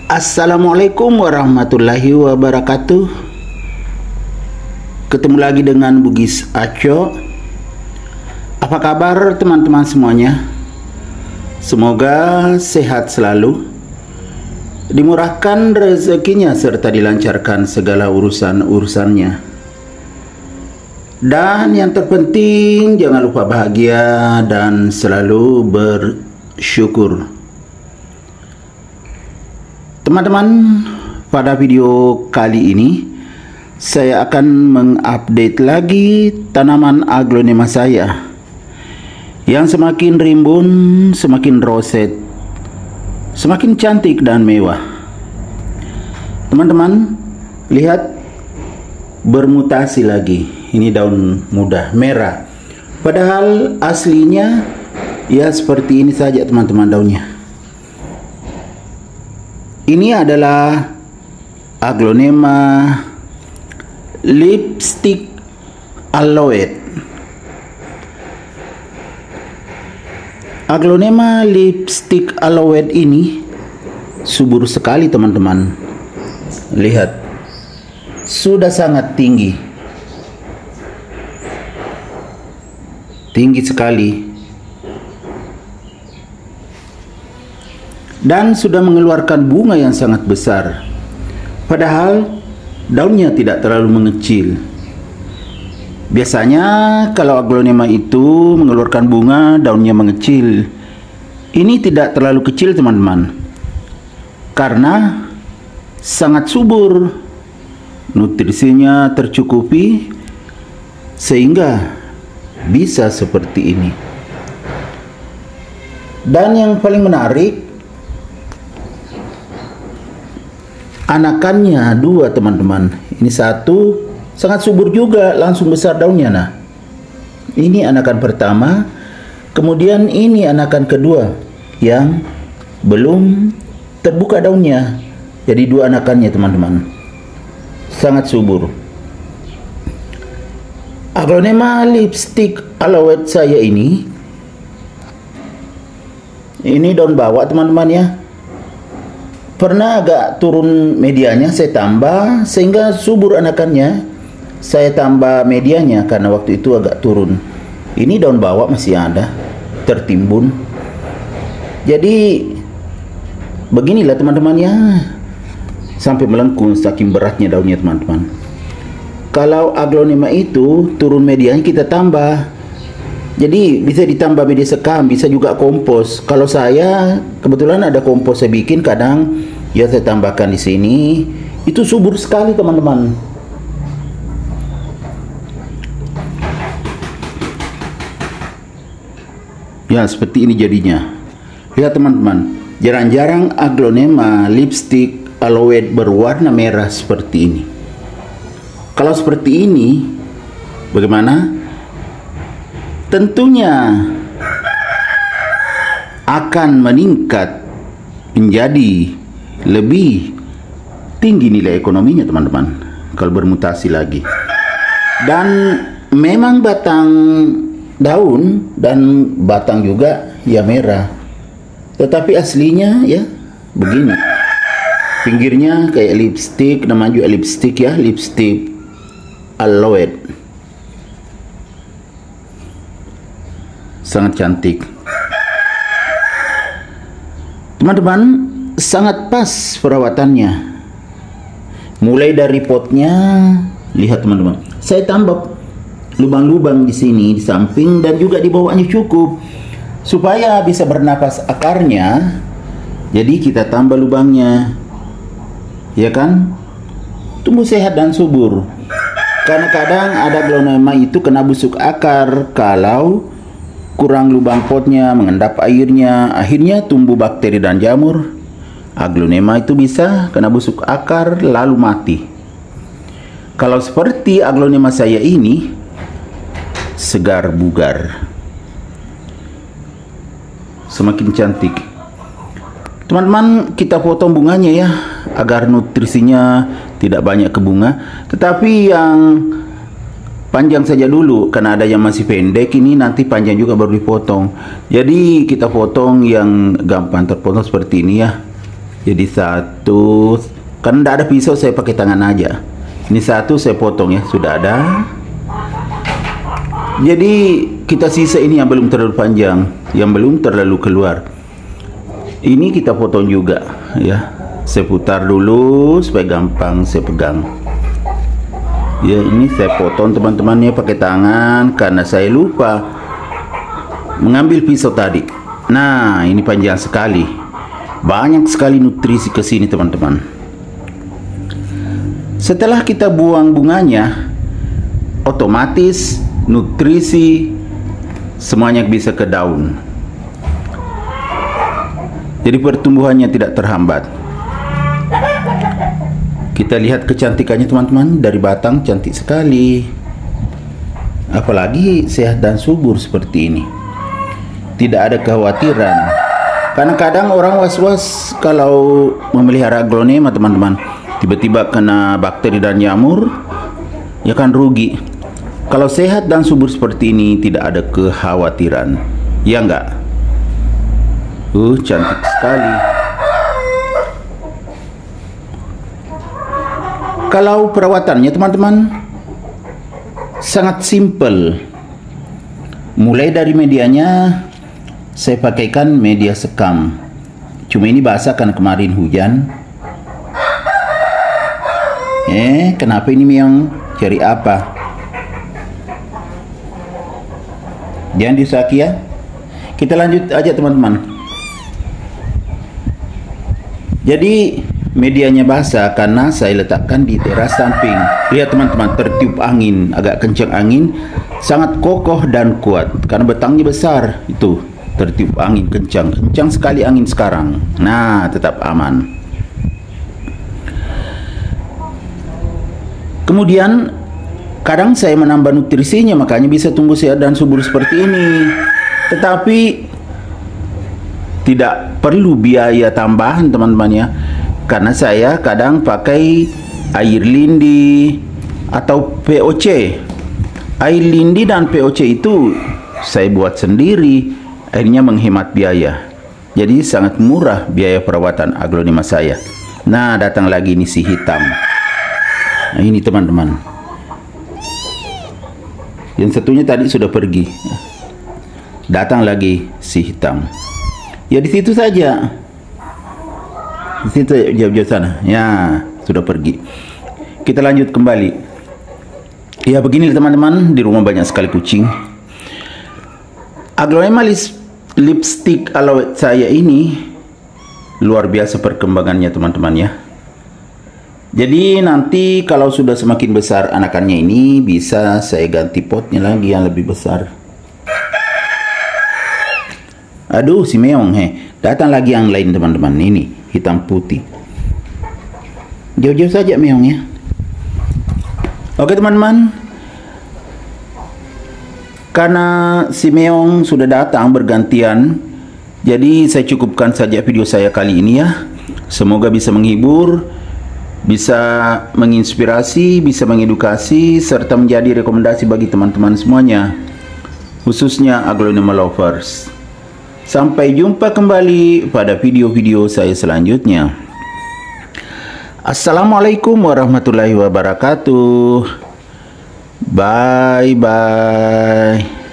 Assalamualaikum warahmatullahi wabarakatuh. Ketemu lagi dengan Bugis Aco. Apa kabar teman-teman semuanya? Semoga sehat selalu, dimurahkan rezekinya serta dilancarkan segala urusan-urusannya. Dan yang terpenting jangan lupa bahagia dan selalu bersyukur. Teman-teman, pada video kali ini saya akan mengupdate lagi tanaman aglonema saya yang semakin rimbun, semakin roset, semakin cantik dan mewah. Teman-teman, lihat, bermutasi lagi. Ini daun muda merah, padahal aslinya ya seperti ini saja teman-teman daunnya. Ini adalah aglonema lipstick aloe. Aglonema lipstick aloe ini subur sekali teman-teman. Lihat, sudah sangat tinggi sekali, dan sudah mengeluarkan bunga yang sangat besar, padahal daunnya tidak terlalu mengecil. Biasanya kalau aglonema itu mengeluarkan bunga, daunnya mengecil. Ini tidak terlalu kecil teman-teman, karena sangat subur, nutrisinya tercukupi, sehingga bisa seperti ini. Dan yang paling menarik, anakannya dua teman-teman. Ini satu sangat subur juga, langsung besar daunnya. Nah, ini anakan pertama, kemudian ini anakan kedua yang belum terbuka daunnya. Jadi dua anakannya teman-teman, sangat subur. Aglonema lipstick aloe saya ini daun bawah teman-teman ya. Pernah agak turun medianya, saya tambah sehingga subur anakannya. Saya tambah medianya karena waktu itu agak turun. Ini daun bawah masih ada, tertimbun. Jadi beginilah teman-teman ya, sampai melengkung saking beratnya daunnya teman-teman. Kalau aglonema itu turun medianya kita tambah. Jadi bisa ditambah media sekam, bisa juga kompos. Kalau saya kebetulan ada kompos saya bikin, kadang ya saya tambahkan di sini. Itu subur sekali teman-teman. Ya seperti ini jadinya. Lihat teman-teman, jarang-jarang aglonema lipstick aloe berwarna merah seperti ini. Kalau seperti ini, bagaimana? Tentunya akan meningkat menjadi lebih tinggi nilai ekonominya teman-teman kalau bermutasi lagi. Dan memang batang daun dan batang juga ya merah, tetapi aslinya ya begini. Pinggirnya kayak lipstick, namanya juga lipstick ya, lipstick aloe. Sangat cantik teman-teman, sangat pas perawatannya. Mulai dari potnya, lihat teman-teman, saya tambah lubang-lubang di sini, di samping dan juga di bawahnya cukup supaya bisa bernapas akarnya. Jadi kita tambah lubangnya, ya kan, tumbuh sehat dan subur. Karena kadang ada aglonema itu kena busuk akar kalau kurang lubang potnya, mengendap airnya, akhirnya tumbuh bakteri dan jamur. Aglonema itu bisa kena busuk akar lalu mati. Kalau seperti aglonema saya ini, segar bugar, semakin cantik. Teman-teman, kita potong bunganya ya, agar nutrisinya tidak banyak ke bunga. Tetapi yang panjang saja dulu, karena ada yang masih pendek, ini nanti panjang juga baru dipotong. Jadi kita potong yang gampang terpotong seperti ini ya. Jadi satu, kan tidak ada pisau, saya pakai tangan aja. Ini satu saya potong ya, sudah ada. Jadi kita sisa ini yang belum terlalu panjang, yang belum terlalu keluar. Ini kita potong juga ya. Saya putar dulu supaya gampang saya pegang. Ya, ini saya potong teman-temannya pakai tangan karena saya lupa mengambil pisau tadi. Nah, ini panjang sekali. Banyak sekali nutrisi ke sini teman-teman. Setelah kita buang bunganya, otomatis nutrisi semuanya bisa ke daun. Jadi pertumbuhannya tidak terhambat. Kita lihat kecantikannya teman-teman, dari batang cantik sekali. Apalagi sehat dan subur seperti ini. Tidak ada kekhawatiran. Karena kadang orang was-was kalau memelihara aglonema teman-teman. Tiba-tiba kena bakteri dan jamur, ya kan rugi. Kalau sehat dan subur seperti ini tidak ada kekhawatiran. Ya enggak? Cantik sekali. Kalau perawatannya teman-teman sangat simple. Mulai dari medianya saya pakaikan media sekam. Cuma ini basah karena kemarin hujan. Kenapa ini Meong? Cari apa? Jangan disaki ya. Kita lanjut aja teman-teman. Jadi medianya basah karena saya letakkan di teras samping. Lihat teman-teman, tertiup angin, agak kencang angin, sangat kokoh dan kuat karena batangnya besar. Itu tertiup angin kencang sekali angin sekarang. Nah, tetap aman. Kemudian kadang saya menambah nutrisinya, makanya bisa tumbuh sehat dan subur seperti ini. Tetapi tidak perlu biaya tambahan teman-teman ya. Karena saya kadang pakai air lindi atau POC. Air lindi dan POC itu saya buat sendiri, akhirnya menghemat biaya. Jadi sangat murah biaya perawatan aglonema saya. Nah, datang lagi ini si hitam. Nah, ini teman-teman. Yang satunya tadi sudah pergi. Datang lagi si hitam. Ya di situ saja. Di situ jauh-jauh sana. Ya, sudah pergi. Kita lanjut kembali. Ya begini teman-teman, di rumah banyak sekali kucing. Aglonema lipstick aloe saya ini luar biasa perkembangannya teman-teman ya. Jadi nanti kalau sudah semakin besar anakannya ini, bisa saya ganti potnya lagi yang lebih besar. Aduh si Meong, datang lagi yang lain teman-teman. Ini hitam putih. Jauh-jauh saja Meong ya. Oke teman-teman, karena si Meong sudah datang bergantian, jadi saya cukupkan saja video saya kali ini ya. Semoga bisa menghibur, bisa menginspirasi, bisa mengedukasi, serta menjadi rekomendasi bagi teman-teman semuanya, khususnya aglonema lovers. Sampai jumpa kembali pada video-video saya selanjutnya. Assalamualaikum warahmatullahi wabarakatuh. Bye bye.